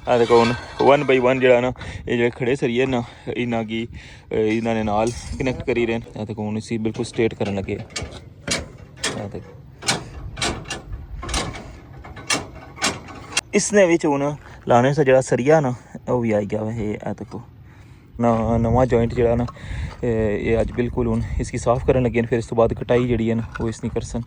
आ देखो हुन 1 बाई 1 जेह्ड़ा ना ये जेह्ड़े खड़े सरिये ना इन्ना गी इन्हां ने नाल कनैक्ट करी रहे न। देखो हुन इसी बिल्कुल स्ट्रेट करन लगे। देखो इसने बिच हुन लाने से जेह्ड़ा सरिया ना ओह् भी आई गया वा। ये देखो नवां जॉइंट जेह्ड़ा ना ये अज्ज बिल्कुल हुन इसकी साफ करन लगे न। फिर इस तो बाद कटाई जेह्ड़ी है ना वो इसकी करसन।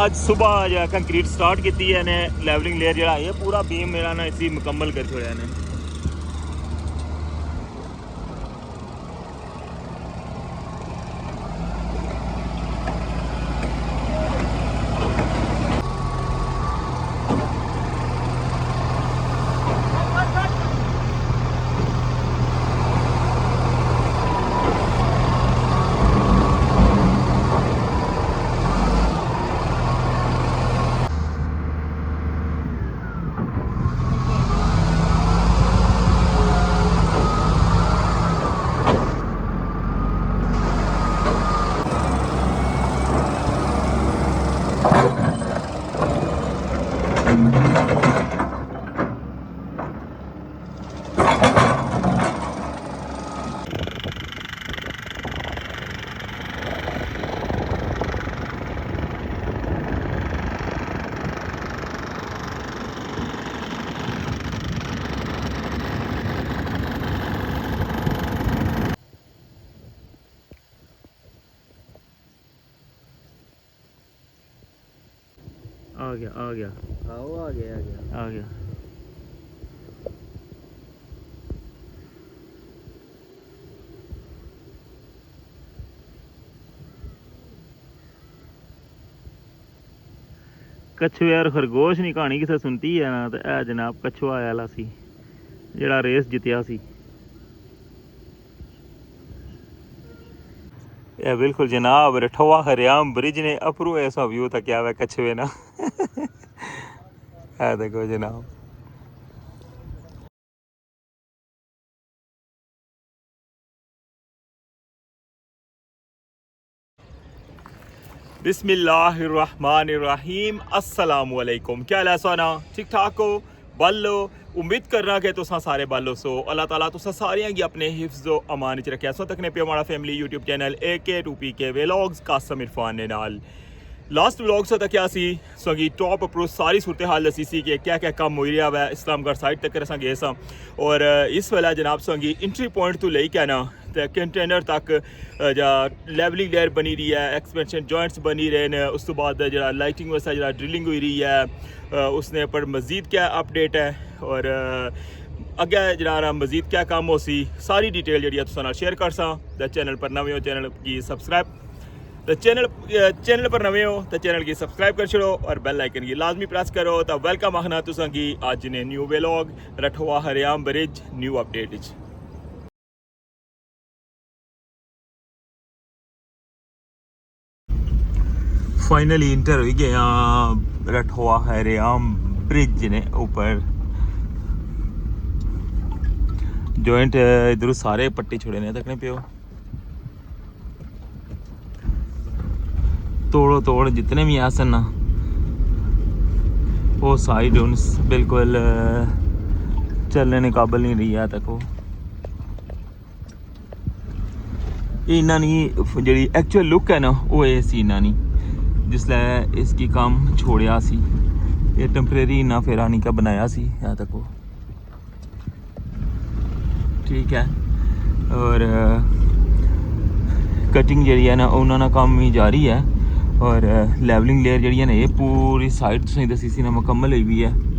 आज सुबह जो कंक्रीट स्टार्ट की है ने लेवलिंग लेयर जो है पूरा बीम मेरा ना इसी मुकम्मल कर छोड़ा ने। आ गया आ गया आओ आ गया आ गया। कछुए और खरगोश नहीं कहानी किसे सुनती है ना। तो यह जनाब कछुआ आया सी जेड़ा रेस जितया सी। यह बिल्कुल जनाब रठवा हरियाम ब्रिज ने अप्रू ऐसा व्यू था क्या हुआ कछुए ना। है देखो जनाब बिस्मिल्लाहिर्रहमानिर्रहीम अस्सलामु अलैकुम। क्या हाल है सोना ठीक ठाक हो बल्लो। उम्मीद करना कि तुसा सारे बालो सो अल्लाह ताला तुसा सारियां गी अपने हिफ्ज़ व अमान च रखे। सो तकने पे हमारा family YouTube channel AK2PK vlogs Qasim Irfan ने नाल लास्ट व्लॉग से क्या सी सगी टॉप अप्रोच सारी सूरत हाल दसी सी कि क्या क्या कम हो रहा है इस्लामगढ़ साइड तक अस गए सा। और इस वेला जनाब संगी इंट्री पॉइंट तो ले क्या ना तो कंटेनर तक जा लेवलिंग लेयर बनी रही है, एक्सपेंशन जॉइंट्स बनी रहे हैं। उस तो बाद जरा लाइटिंग वास्ते जरा ड्रिलिंग हुई रही है उसने पर मज़ीद क्या अपडेट है और अगे जरा मज़ीद क्या काम हो सी सारी डिटेल जी तुसा नाल शेयर कर सा। चैनल पर नवे हो चैनल की सब्सक्राइब तो चैनल पर नवे हो तो चैनल की सब्सक्राइब कर छोड़ो और बेल आइकन की लाजमी प्रेस करो। तो वेलकम आखना तुसा की अज ने न्यू व्लॉग रठवा हरियाम bridge new update. Finally enter हो गया रठवा हरियाम ब्रिज ने ऊपर जॉइंट इधर सारे पट्टी छोड़े ने तकने पे तोड़ो तोड़ जितने भी आसन ना वो साइड बिल्कुल चलने काबल नहीं रही है तक। इन्ना नहीं जी एक्चुअल लुक है ना वो ये सी इन्ना नहीं जिसलै इसकी काम छोड़िया सी ये टैंपरेरी इन्ना फेरा नहीं का बनाया सी या तक वो ठीक है। और कटिंग जी है ना उन्होंने काम भी जारी है और लेवलिंग लेयर जी है ना ये पूरी साइड तुसें दसी सी ना मुकम्मल हुई है।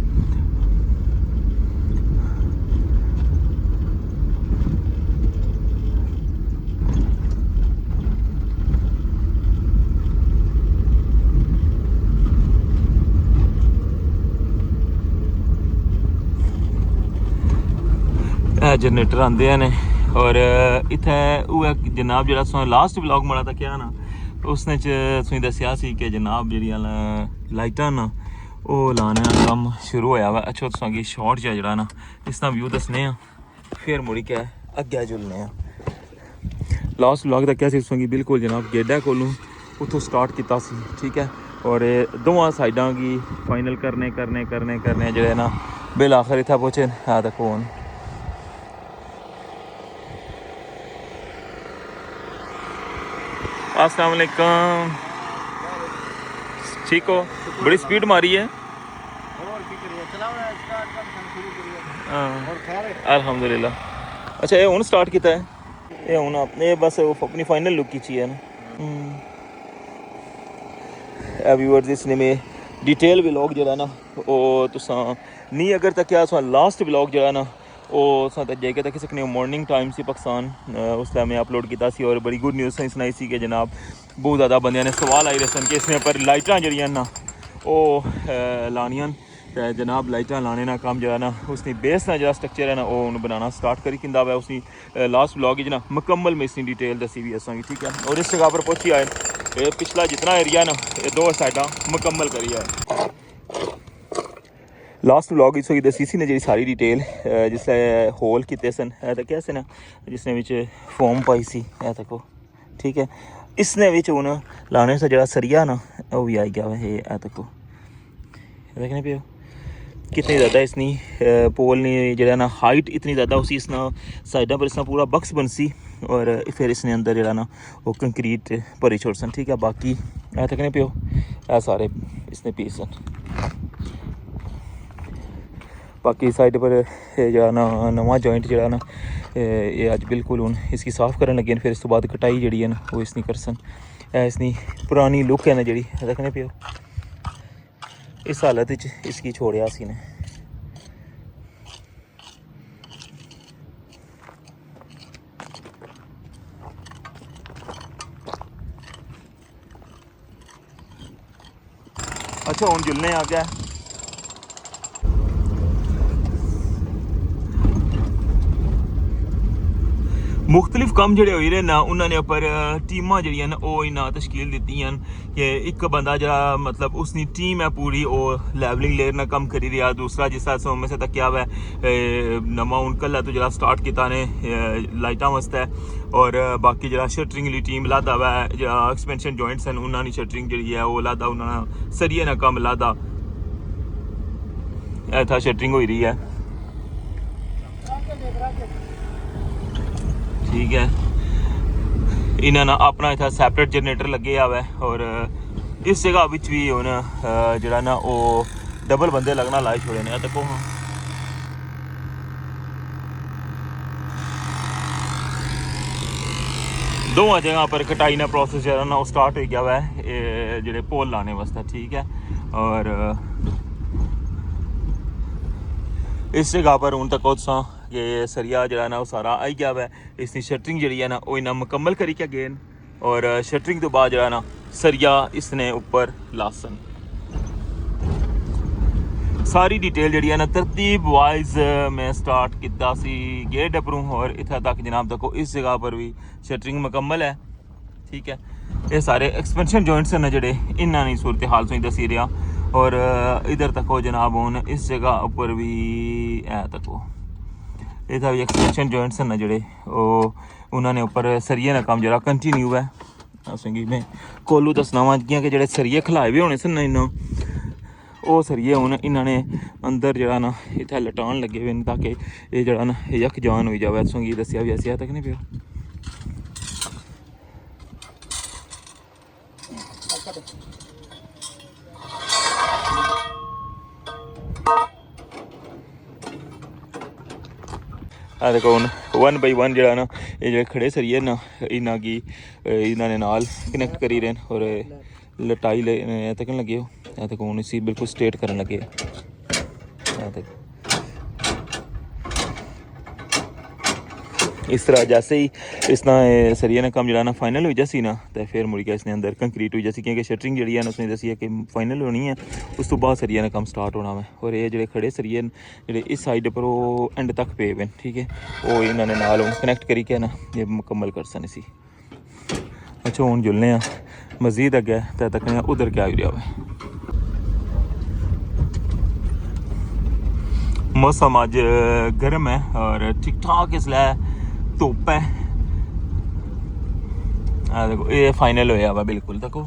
जनरेटर आते हैं और इत्थे वो जनाब जो लास्ट व्लॉग माड़ा था क्या ना उसने तुसें दस्सिया सी कि जनाब जेह्ड़ियां लाइटां ना ओह् लाने दा कम्म शुरू होया वा। अच्छा तुसां गी शॉर्ट जेह्ड़ा ना इसदा व्यू दस्सने आं फिर मुड़ी के अग्गें जुलने आं। लास्ट व्लॉग तक कैसे सुनगी बिल्कुल जनाब गेडा कोलू उतो स्टार्ट किया सी ठीक है और दोवां साइडां की फाइनल करने जो ना बिल आखिर इतना पहुँचे है देखो हूँ अस्सलाम वालेकुम ठीक हो बड़ी स्पीड मारी है अल्हम्दुलिल्लाह अच्छा ये हूँ स्टार्ट किया है ये हूँ अपने बस अपनी फाइनल लुक की है ना व्यूअर्स इसने में डिटेल व्लॉग जो ना वो तुसा नहीं अगर तक क्या लास्ट व्लॉग जो ना वो जाके तक सकने मॉर्निंग टाइम से पाकिस्तान उस टाइम में अपलोड किया सी और बड़ी गुड न्यूज़ सुनाई सी कि जनाब बहुत ज़्यादा बंद ने सवाल आई रहे सन कि इसमें पर लाइटां जड़ियां ना वो लानियां तो जनाब लाइटां लाने ना काम जो ना उसने बेस ना जो स्ट्रक्चर है ना वो बनाना स्टार्ट करी किंदा हुआ उसने लास्ट व्लॉग ना मुकम्मल में इसकी डिटेल दसी भी असा ठीक है और इस जगह पर पहुंची आए ये पिछला जितना एरिया ना ये दो साइडा मुकम्मल करी है लास्ट व्लॉग इस दसी सी ने जी सारी डिटेल जिसले होल किते सन तो क्या से ना जिसने विच फोम पाई सी देखो ठीक है इसने विच हुन लाने से जरा सरिया ना वो भी आई गया है देखो देखने पे कितनी ज़्यादा इसनी पोल ने जरा ना हाइट इतनी ज़्यादा उसी इसना साइडा पर इसना पूरा बक्स बनसी और फिर इसने अंदर जरा ना वो कंक्रीट भरी छोड़ सन ठीक है बाकी देखने पे ए सारे इसने पीस सन बाकी साइड पर जरा ना नवा जॉइंट जरा ना ये अज बिल्कुल हूँ इसकी साफ़ करन लगे फिर इस तो बाद कटाई जी है ना वो इसनी करसन इसनी पुरानी लुक है ना जी देखने पे इस हालत इसकी छोड़िया सी ने अच्छा हूँ जुलने आ गया मुख्तलिफ काम जोड़े हुए ना उन्होंने उपर टीमां जड़ियां ना वो इन्ना तश्कील दी कि एक बंदा जरा मतलब उसकी टीम है पूरी वो लैवलिंग लेयर ना कम करी रहा दूसरा जिस तरह से में से तक क्या है नमा उन कल तो जरा स्टार्ट किया ने लाइटा वास्ते और बाकी जरा शटरिंग ली टीम लादा वै जरा एक्सपेंशन जॉइंट्स हैं उन्होंने शटरिंग जी है वो लादा उन्होंने सरिये ना कम लादा इतना शटरिंग हो रही है ठीक है इन्होंने अपना इतना सैपरेट जनरेटर लगे हुआ है और इस जगह विच भी हुन जरा ना वो डबल बंदे लगना लाए छोड़े ने देखो हाँ दोवां जगह पर कटाई ना प्रोसेस जरा ना वो स्टार्ट हो गया हुआ है जेडे पोल लाने वास्ते ठीक है और इस जगह पर हूँ तक ये सरिया जरा ना वो सारा आई गया है इसकी शटरिंग जी है ना वो इन्ना मुकम्मल करी क्या गेन और शटरिंग तो बाद जरा ना सरिया इसने ऊपर लासन सारी डिटेल जी है ना तरतीब वाइज मैं स्टार्ट किया सी गेट अपरू और इतना तक जनाब देखो इस जगह पर भी शटरिंग मुकम्मल है ठीक है ये सारे एक्सपेंशन जॉइंट्स हैं जड़े इन्ना नहीं सूरत हाल से दसी रहा और इधर तक जनाब हूँ इस जगह ऊपर भी है तको इधर भी एक्सपेंशन जॉइंट्स हैं जड़े उन्होंने ऊपर सरिये ना काम जरा कंटिन्यू है असेंगी मैं कोलू दसना वा कि जेडे सरिये खलाए भी होने सन इन्ना वो सरिये हूँ इन्होंने अंदर जरा ना इतना लटान लगे हुए ताकि ये जरा ना यक जान हो जाए असेंगी दसिया भी ऐसी तक नहीं पे देखो हूँ 1 बाई 1 जरा ना ये जो खड़े सरिये ना इन्ना की इन्होंने नाल कनैक्ट करी रहे और लटाई ले तकन लगे हो देखो हूँ इसी बिल्कुल स्ट्रेट करन लगे देखो इस तरह जैसे ही इसना सरिया ने कम जरा ना फाइनल हो जैसी ना तो फिर मुड़ गया इसने अंदर कंक्रीट हुई जैसी क्योंकि शटरिंग जी है ना उसने दसी है कि फाइनल होनी है उस तो बाद सरिया ने कम स्टार्ट होना है और ये जो खड़े सरिये जो इस साइड पर वो एंड तक पे हुए ठीक है वो इन्होंने नाल कनैक्ट करी के ना ये मुकम्मल कर सन इसी अच्छा हूँ जुलने मजीद अगे तो तकने उधर क्या हो रहा है मौसम अज गर्म है और ठीक ठाक इसलिए धुप है देखो ये फाइनल होया वा बिल्कुल। देखो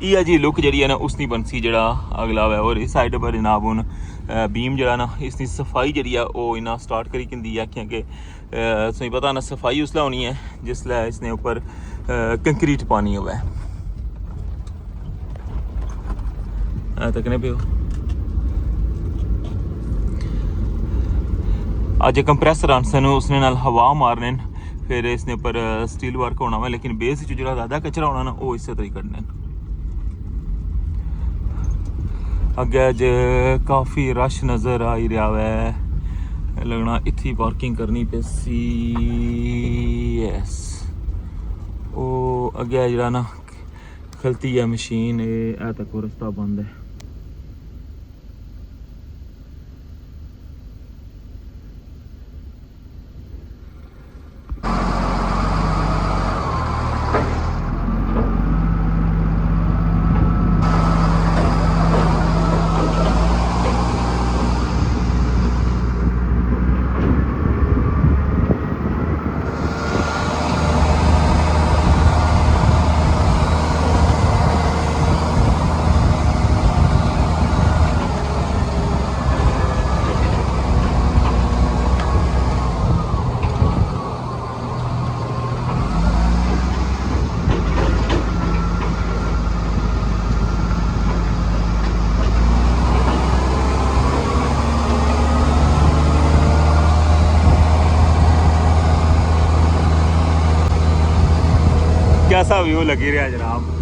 ये जी लुक जी है ना उसकी बनसी जरा अगला है। और इस साइड पर जनाब हूँ बीम जरा ना इसकी सफाई जी है वो इन्ना स्टार्ट करी कि क्योंकि तुम पता ना सफाई उसलै होनी है जिसलै इसने ऊपर कंक्रीट पानी होवे। तकने पे अज कंप्रैसर आंसन उसने नाल हवा मारने फिर इसने ऊपर स्टील वर्क होना वा। लेकिन बेस जो ज़्यादा कचरा होना ना वो इस तरह करने। अगे अज काफ़ी रश नज़र आई रहा है लगना इत्थी पार्किंग करनी पैसी। यस वो अगे जरा ना खलती है मशीन ए तक रस्ता बंद है। कैसा व्यू लगी रहा जनाब।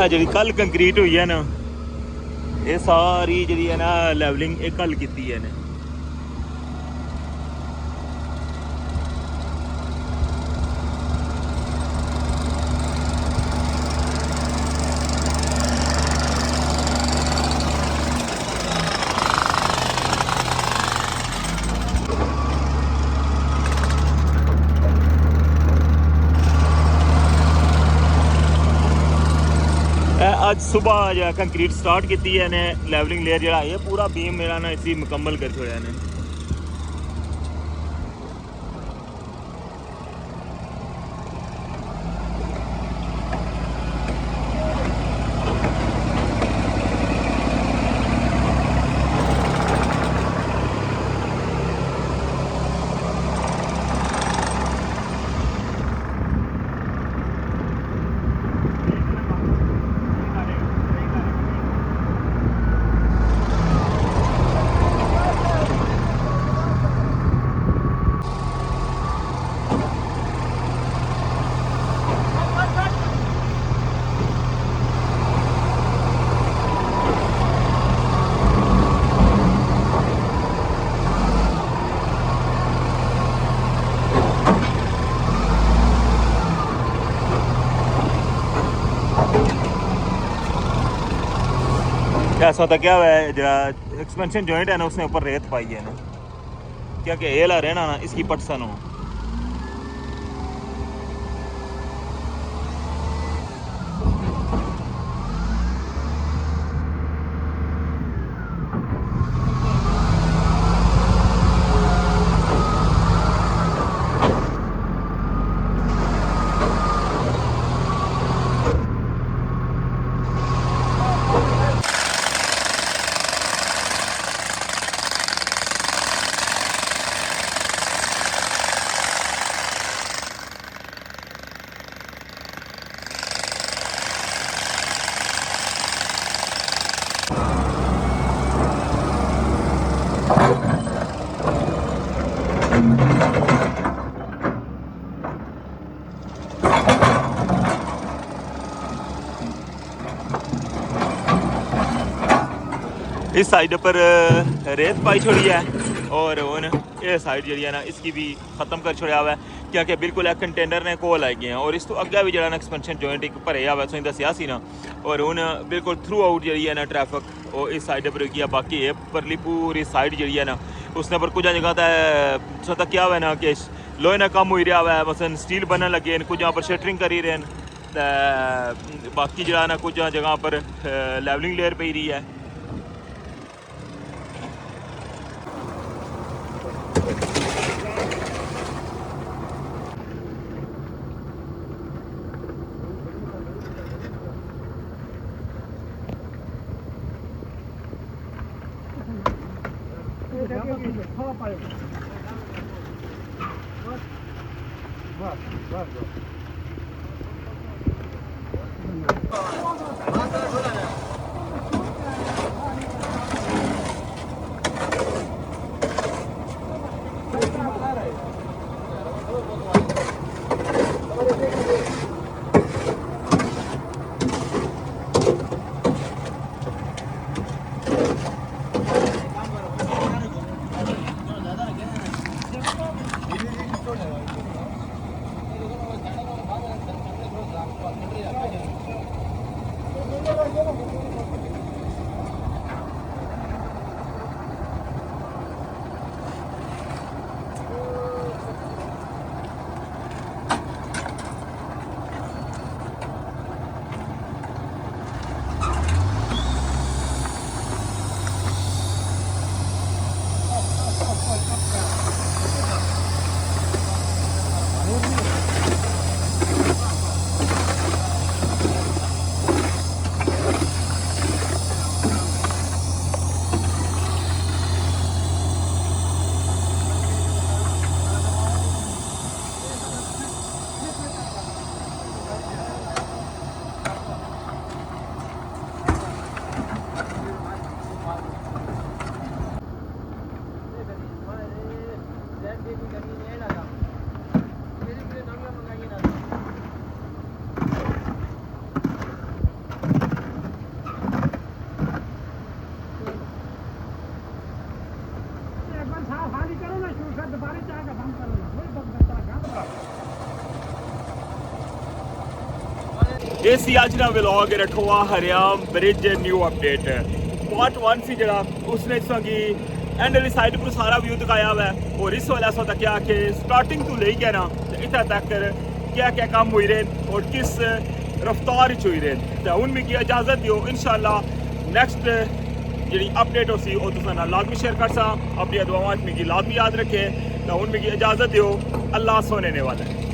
जी कल कंक्रीट हुई है ना ये सारी जी है ना लैवलिंग एक कल की है ने। आज सुबह जो कंक्रीट स्टार्ट की है ने लैवलिंग लेयर जरा है पूरा बीम मेरा ना इसी मुकम्मल कर छोड़ा ने। ऐसा तो क्या हुआ है जरा एक्सपेंशन जॉइंट है ना उसने ऊपर रेत पाई है ना क्या कि एला रहना ना इसकी पटसन हो। इस साइड पर रेत पाई छोड़ी है और ये साइड जी है ना इसकी भी ख़त्म कर छोड़ा हुआ है क्योंकि बिल्कुल एक कंटेनर ने कोल आई गए हैं और इस तो अग्गे भी जरा एक्सपेंशन जॉइंट एक भरे आ वैसे दसिया सी ना और हुण बिल्कुल थ्रू आउट जी है ना ट्रैफिक वो इस साइड पर रुकी है बाकी ये परली पूरी साइड जी है ना उसने पर कुछ जगह तो तक क्या हुआ ना कि लोहे ना कम हो रहा हुआ है मसलन स्टील बनने लगे कुछ यहाँ पर शटरिंग करी रहे हैं बाकी जरा ना कुछ जगह पर लेवलिंग लेयर पई रही है। ये सी अज ना व्लॉग रठोआ हरियाम ब्रिज न्यू अपडेट पार्ट 1 सी जरा उसने संगी एंड वाली साइड पर सारा व्यू दिखाया हुआ है और इस वाले तक क्या कि स्टार्टिंग तो ले गया ना इतना तक क्या क्या काम हुई रहे और किस रफ्तार हुई रहे तो हूँ मिगी इजाजत दियो इंशाल्लाह नैक्सट जी अपडेट हो सी वो तुसा लाजमी शेयर कर सा अपनी दुआवां मिगी लाजमी याद रखे तो हूँ मिगी इजाजत दियो अल्लाह सोने ने वाला है।